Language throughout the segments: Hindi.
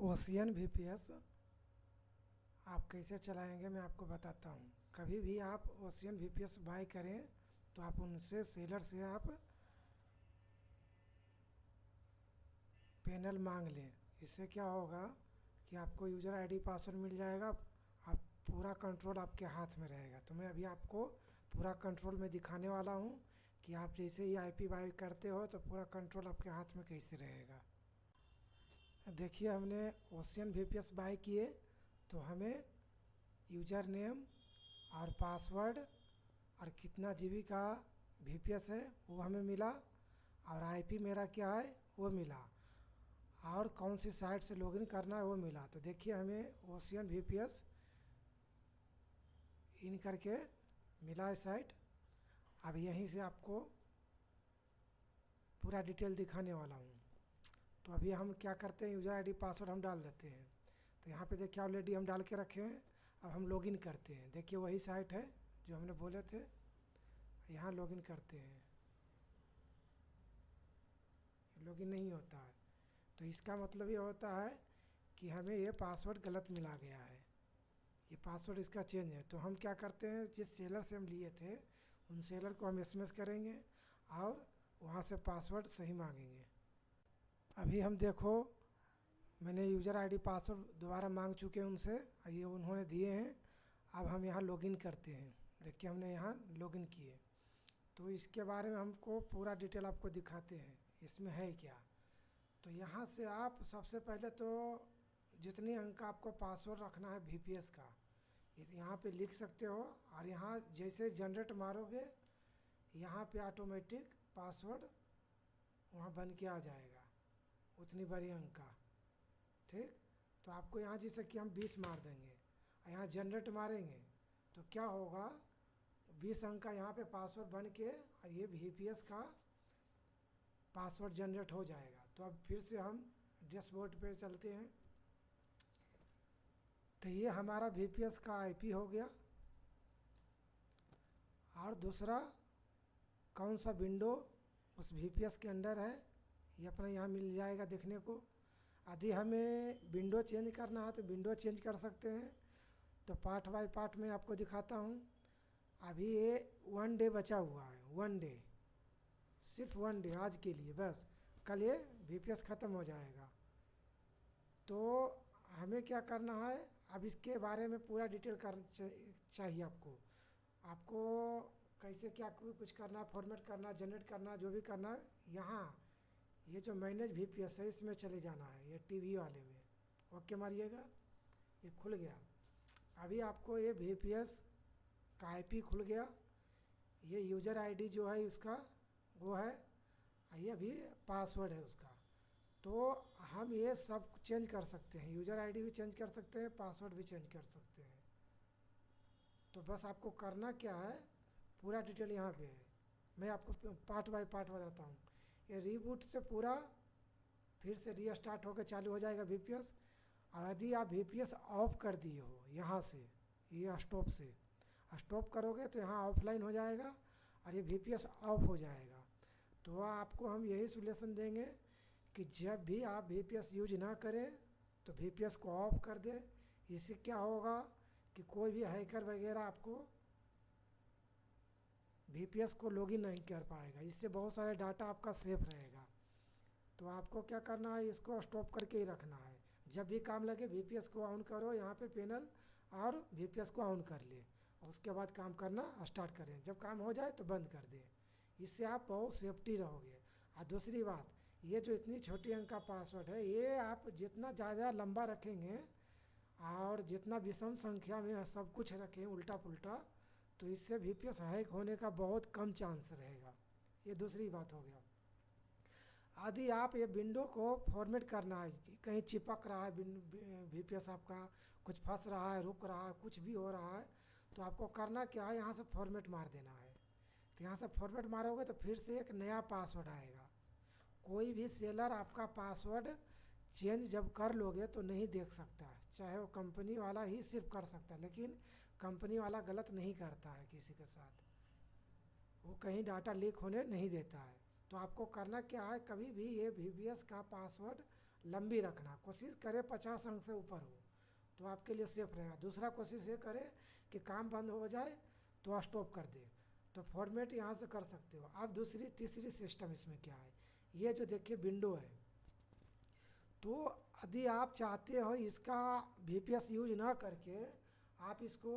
ओशियन वीपीएस आप कैसे चलाएंगे मैं आपको बताता हूँ। कभी भी आप ओशियन वीपीएस बाय करें तो आप उनसे सेलर से आप पैनल मांग लें। इससे क्या होगा कि आपको यूज़र आईडी पासवर्ड मिल जाएगा। आप पूरा कंट्रोल आपके हाथ में रहेगा। तो मैं अभी आपको पूरा कंट्रोल में दिखाने वाला हूँ कि आप जैसे ही आईपी बाय करते हो तो पूरा कंट्रोल आपके हाथ में कैसे रहेगा। देखिए, हमने ओशियन वीपीएस बाय किए तो हमें यूज़र नेम और पासवर्ड और कितना जीबी का वीपीएस है वो हमें मिला, और आईपी मेरा क्या है वो मिला, और कौन सी साइट से लॉगिन करना है वो मिला। तो देखिए, हमें ओशियन वीपीएस इन करके मिला है साइट। अब यहीं से आपको पूरा डिटेल दिखाने वाला हूँ। तो अभी हम क्या करते हैं, यूज़र आईडी पासवर्ड हम डाल देते हैं। तो यहाँ पे देखिए ऑलरेडी हम डाल के रखे हैं। अब हम लॉगिन करते हैं। देखिए वही साइट है जो हमने बोले थे, यहाँ लॉगिन करते हैं। लॉगिन नहीं होता है तो इसका मतलब ये होता है कि हमें ये पासवर्ड गलत मिला गया है, ये पासवर्ड इसका चेंज है। तो हम क्या करते हैं, जिस सेलर से हम लिए थे उन सेलर को हम एसएमएस करेंगे और वहाँ से पासवर्ड सही मांगेंगे। अभी हम देखो, मैंने यूज़र आईडी पासवर्ड दोबारा मांग चुके हैं उनसे, ये उन्होंने दिए हैं। अब हम यहाँ लॉगिन करते हैं। देखिए हमने यहाँ लॉगिन किए। तो इसके बारे में हमको पूरा डिटेल आपको दिखाते हैं इसमें है क्या। तो यहाँ से आप सबसे पहले तो जितनी अंक का आपको पासवर्ड रखना है वीपीएस का, यहाँ पे लिख सकते हो। और यहाँ जैसे जनरेट मारोगे यहाँ पे ऑटोमेटिक पासवर्ड वहाँ बन के आ जाएगा उतनी बड़ी अंक का। ठीक, तो आपको यहाँ जैसे कि हम 20 मार देंगे और यहाँ जनरेट मारेंगे तो क्या होगा, 20 अंक का यहाँ पे पासवर्ड बन के और ये वीपीएस का पासवर्ड जनरेट हो जाएगा। तो अब फिर से हम डैशबोर्ड पे चलते हैं। तो ये हमारा वीपीएस का आईपी हो गया। और दूसरा कौन सा विंडो उस वीपीएस के अंदर है ये अपना यहाँ मिल जाएगा देखने को। यदि हमें विंडो चेंज करना है तो विंडो चेंज कर सकते हैं। तो पार्ट बाय पार्ट में आपको दिखाता हूँ। अभी ये 1 डे बचा हुआ है, 1 डे, सिर्फ 1 डे आज के लिए बस। कल ये वीपीएस ख़त्म हो जाएगा। तो हमें क्या करना है, अब इसके बारे में पूरा डिटेल चाहिए आपको। आपको कैसे क्या कुछ करना है, फॉर्मेट करना, जनरेट करना, जो भी करना है, यहाँ ये जो मैनेज वीपीएस है इसमें चले जाना है, ये टीवी वाले में ओके मारिएगा। ये खुल गया। अभी आपको ये वीपीएस का आईपी खुल गया। ये यूज़र आईडी जो है उसका वो है, ये अभी पासवर्ड है उसका। तो हम ये सब चेंज कर सकते हैं, यूज़र आईडी भी चेंज कर सकते हैं, पासवर्ड भी चेंज कर सकते हैं। तो बस आपको करना क्या है, पूरा डिटेल यहाँ पे है। मैं आपको पार्ट बाय पार्ट बताता हूँ। ये रीबूट से पूरा फिर से रीस्टार्ट होकर चालू हो जाएगा वीपीएस। और यदि आप वीपीएस ऑफ कर दिए हो यहाँ से, ये स्टॉप से स्टॉप करोगे तो यहाँ ऑफलाइन हो जाएगा और ये वीपीएस ऑफ हो जाएगा। तो आपको हम यही सॉल्यूशन देंगे कि जब भी आप वीपीएस यूज ना करें तो वीपीएस को ऑफ कर दें। इससे क्या होगा कि कोई भी हैकर वगैरह आपको वीपीएस को लॉगिन नहीं कर पाएगा। इससे बहुत सारे डाटा आपका सेफ रहेगा। तो आपको क्या करना है, इसको स्टॉप करके ही रखना है। जब भी काम लगे वीपीएस को ऑन करो यहाँ पे पैनल, और वीपीएस को ऑन कर ले, उसके बाद काम करना स्टार्ट करें। जब काम हो जाए तो बंद कर दें। इससे आप बहुत सेफ्टी रहोगे। और दूसरी बात, ये जो इतनी छोटी अंक का पासवर्ड है, ये आप जितना ज़्यादा लंबा रखेंगे और जितना विषम संख्या में सब कुछ रखें उल्टा पुल्टा, तो इससे वीपीएस हैक होने का बहुत कम चांस रहेगा। ये दूसरी बात हो गया। यदि आप ये विंडो को फॉर्मेट करना है, कहीं चिपक रहा है वीपीएस आपका, कुछ फंस रहा है, रुक रहा है, कुछ भी हो रहा है, तो आपको करना क्या है, यहाँ से फॉर्मेट मार देना है। तो यहाँ से फॉर्मेट मारोगे तो फिर से एक नया पासवर्ड आएगा। कोई भी सेलर आपका पासवर्ड चेंज जब कर लोगे तो नहीं देख सकता है, चाहे वो कंपनी वाला ही सिर्फ कर सकता है, लेकिन कंपनी वाला गलत नहीं करता है किसी के साथ, वो कहीं डाटा लीक होने नहीं देता है। तो आपको करना क्या है, कभी भी ये वीपीएस का पासवर्ड लंबी रखना, कोशिश करें 50 अंक से ऊपर हो तो आपके लिए सेफ रहेगा। दूसरा कोशिश ये करें कि काम बंद हो जाए तो स्टॉप कर दे, तो फॉर्मेट यहाँ से कर सकते हो। अब दूसरी तीसरी सिस्टम इसमें क्या है, ये जो देखिए विंडो है, तो यदि आप चाहते हो इसका VPS यूज ना करके आप इसको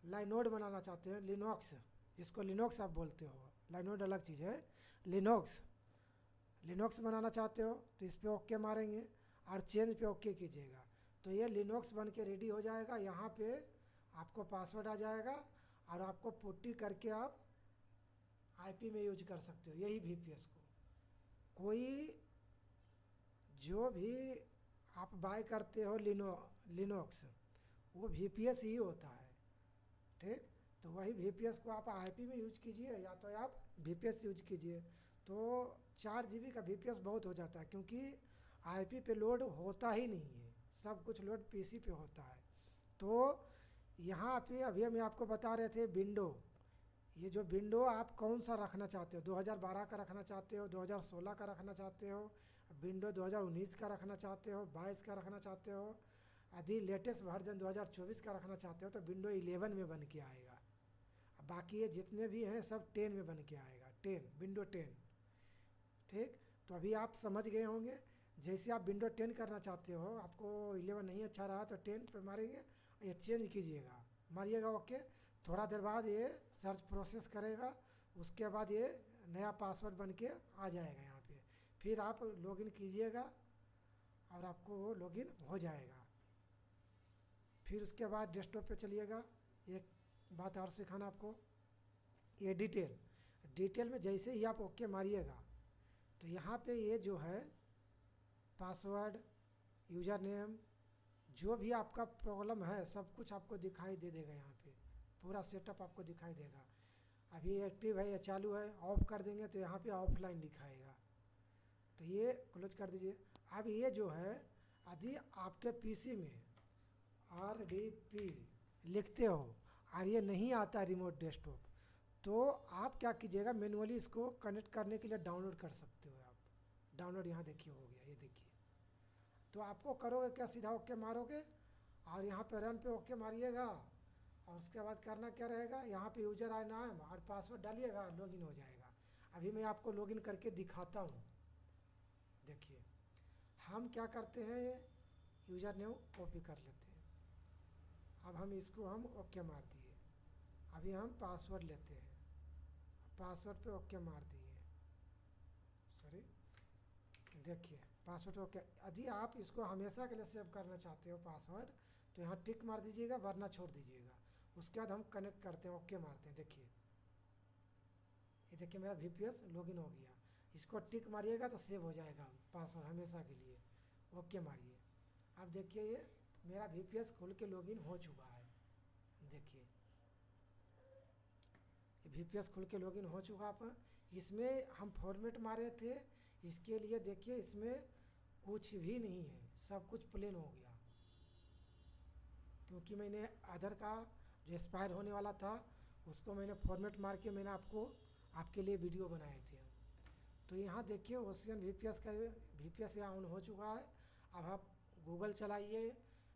लाइनोड बनाना चाहते हैं, लिनक्स, इसको लिनक्स आप बोलते हो, लाइनोड अलग चीज़ है, लिनक्स बनाना चाहते हो तो इस पर ओके मारेंगे और चेंज पे ओके कीजिएगा, तो ये लिनक्स बन के रेडी हो जाएगा। यहाँ पे आपको पासवर्ड आ जाएगा और आपको पुट्टी करके आप IP में यूज कर सकते हो यही VPS को। कोई जो भी आप बाय करते हो लिनक्स वो VPS ही होता है, ठीक। तो वही VPS को आप IP में यूज कीजिए या तो आप VPS यूज कीजिए, तो 4 GB का VPS बहुत हो जाता है, क्योंकि IP पे लोड होता ही नहीं है, सब कुछ लोड PC पे होता है। तो यहाँ पे अभी हम आपको बता रहे थे विंडो, ये जो विंडो आप कौन सा रखना चाहते हो, 2012 का रखना चाहते हो, 2016 का रखना चाहते हो, विंडो 2019 का रखना चाहते हो, 22 का रखना चाहते हो, यदि लेटेस्ट वर्जन 2024 का रखना चाहते हो तो विंडो 11 में बन के आएगा। बाकी ये जितने भी हैं सब 10 में बन के आएगा, 10 विंडो 10, ठीक। तो अभी आप समझ गए होंगे, जैसे आप विंडो 10 करना चाहते हो, आपको 11 नहीं अच्छा रहा तो 10 पे मारेंगे, ये चेंज कीजिएगा, मारिएगा ओके। थोड़ा देर बाद ये सर्च प्रोसेस करेगा, उसके बाद ये नया पासवर्ड बन के आ जाएगा यहाँ पे, फिर आप लॉगिन कीजिएगा और आपको वो लॉगिन हो जाएगा। फिर उसके बाद डेस्कटॉप पे चलिएगा। एक बात और सिखाना आपको, ये डिटेल में जैसे ही आप ओके मारिएगा तो यहाँ पे ये जो है पासवर्ड, यूज़र नेम, जो भी आपका प्रॉब्लम है सब कुछ आपको दिखाई दे देगा, यहाँ पे पूरा सेटअप आपको दिखाई देगा। अभी एक्टिव है या चालू है, ऑफ कर देंगे तो यहाँ पे ऑफलाइन दिखाएगा, तो ये क्लोज कर दीजिए। अब ये जो है यदि आपके PC में RDP लिखते हो और ये नहीं आता रिमोट डेस्कटॉप, तो आप क्या कीजिएगा, मैनुअली इसको कनेक्ट करने के लिए डाउनलोड कर सकते हो आप। डाउनलोड यहाँ देखिए हो गया, ये देखिए। तो आपको करोगे क्या, सीधा ओके मारोगे और यहाँ पे रन पे ओके मारिएगा और उसके बाद करना क्या रहेगा, यहाँ पे यूजर आई नाम और पासवर्ड डालिएगा, लॉगिन हो जाएगा। अभी मैं आपको लॉगिन करके दिखाता हूँ, देखिए। हम क्या करते हैं, यूज़र नेम कॉपी कर लेते हैं, अब हम इसको हम ओके मार दिए। अभी हम पासवर्ड लेते हैं, पासवर्ड पे ओके मार दिए, सॉरी, देखिए पासवर्ड ओके। यदि आप इसको हमेशा के लिए सेव करना चाहते हो पासवर्ड तो यहाँ टिक मार दीजिएगा, वरना छोड़ दीजिएगा। उसके बाद हम कनेक्ट करते हैं, ओके मारते हैं, देखिए ये देखिए मेरा VPS लॉगिन हो गया। इसको टिक मारिएगा तो सेव हो जाएगा पासवर्ड हमेशा के लिए, ओके मारिए। अब देखिए ये मेरा VPS खोल के लॉगिन हो चुका है, देखिए ये VPS खोल के लॉगिन हो चुका। आप इसमें हम फॉर्मेट मारे थे, इसके लिए देखिए इसमें कुछ भी नहीं है, सब कुछ प्लेन हो गया, क्योंकि मैंने अदर का जो एक्सपायर होने वाला था उसको मैंने फॉर्मेट मार के मैंने आपके लिए वीडियो बनाए थे। तो यहाँ देखिए ओशियन VPS का VPS यहाँ ऑन हो चुका है। अब आप गूगल चलाइए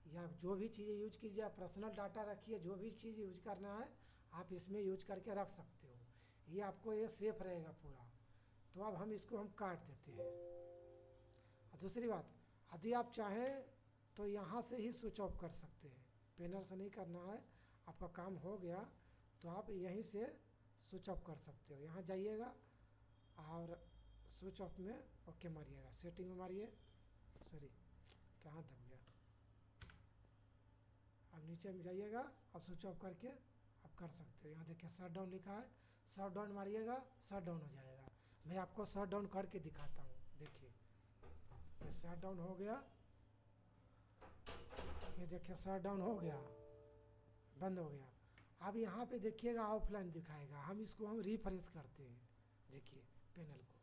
या जो भी चीज़ें यूज कीजिए, आप पर्सनल डाटा रखिए, जो भी चीज़ यूज करना है आप इसमें यूज करके रख सकते हो, ये आपको ये सेफ रहेगा पूरा। तो अब हम इसको हम काट देते हैं। और दूसरी बात, यदि आप चाहें तो यहाँ से ही स्विच ऑफ कर सकते हैं, पैनल से नहीं करना है। आपका काम हो गया तो आप यहीं से स्विच ऑफ कर सकते हो, यहाँ जाइएगा और स्विच ऑफ में ओके मारिएगा, सेटिंग में मारिए, सॉरी कहाँ दब गया। अब नीचे में जाइएगा और स्विच ऑफ करके आप कर सकते हो। यहाँ देखिए शट डाउन लिखा है, शट डाउन मारिएगा, शट डाउन हो जाएगा। मैं आपको शट डाउन करके दिखाता हूँ, देखिए ये शट डाउन हो गया, ये देखिए शट डाउन हो गया, बंद हो गया। अब यहाँ पे देखिएगा ऑफलाइन दिखाएगा, हम इसको हम रिफ्रेश करते हैं, देखिए पैनल को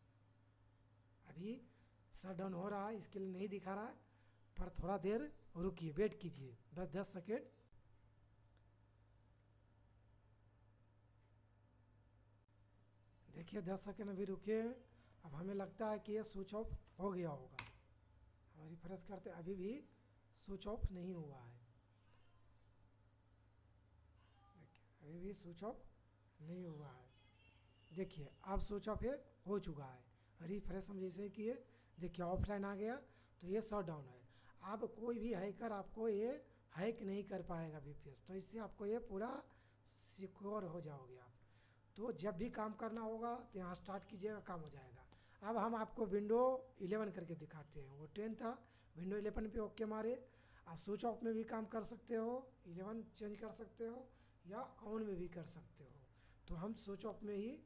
अभी शट डाउन हो रहा है, इसके लिए नहीं दिखा रहा है, पर थोड़ा देर रुकिए, वेट कीजिए 10 सेकेंड। देखिए 10 सेकेंड अभी रुके, अब हमें लगता है कि ये स्विच ऑफ हो गया होगा, हम रिफ्रेश करते, अभी भी स्विच ऑफ नहीं हुआ है। देखिए अभी भी स्विच ऑफ नहीं हुआ है। देखिए अब स्विच ऑफ ये हो चुका है। रिफ्रेश हम जैसे किए, देखिए ऑफलाइन आ गया, तो ये शट डाउन है। अब कोई भी हैकर आपको ये हैक नहीं कर पाएगा वीपीएस, तो इससे आपको ये पूरा सिक्योर हो जाओगे आप। तो जब भी काम करना होगा तो यहाँ स्टार्ट कीजिएगा, काम हो जाएगा। अब हम आपको विंडो 11 करके दिखाते हैं, वो 10 था, विंडो 11 पे ओके मारे। आप स्विच ऑफ में भी काम कर सकते हो, 11 चेंज कर सकते हो, या ऑन में भी कर सकते हो। तो हम स्विच ऑफ में ही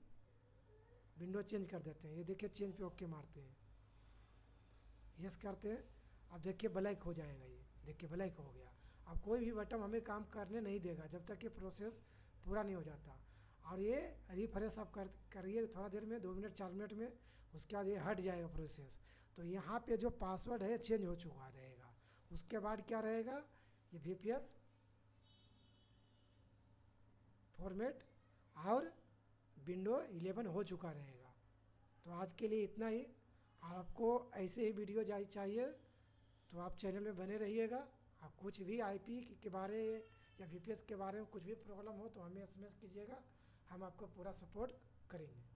विंडो चेंज कर देते हैं। ये देखिए चेंज पे ओके मारते हैं, यस करते हैं। अब देखिए ब्लैक हो जाएगा, ये देखिए ब्लैक हो गया। अब कोई भी बटन हमें काम करने नहीं देगा जब तक ये प्रोसेस पूरा नहीं हो जाता। और ये रिफ्रेश आप करिए थोड़ा देर में, 2 मिनट 4 मिनट में, उसके बाद ये हट जाएगा प्रोसेस। तो यहाँ पे जो पासवर्ड है चेंज हो चुका रहेगा। उसके बाद क्या रहेगा, ये वीपीएस फॉर्मेट और विंडो 11 हो चुका रहेगा। तो आज के लिए इतना ही। आपको ऐसे ही वीडियो चाहिए तो आप चैनल में बने रहिएगा। आप कुछ भी आईपी के बारे या वीपीएस के बारे में कुछ भी प्रॉब्लम हो तो हमें एसएमएस कीजिएगा, हम आपको पूरा सपोर्ट करेंगे।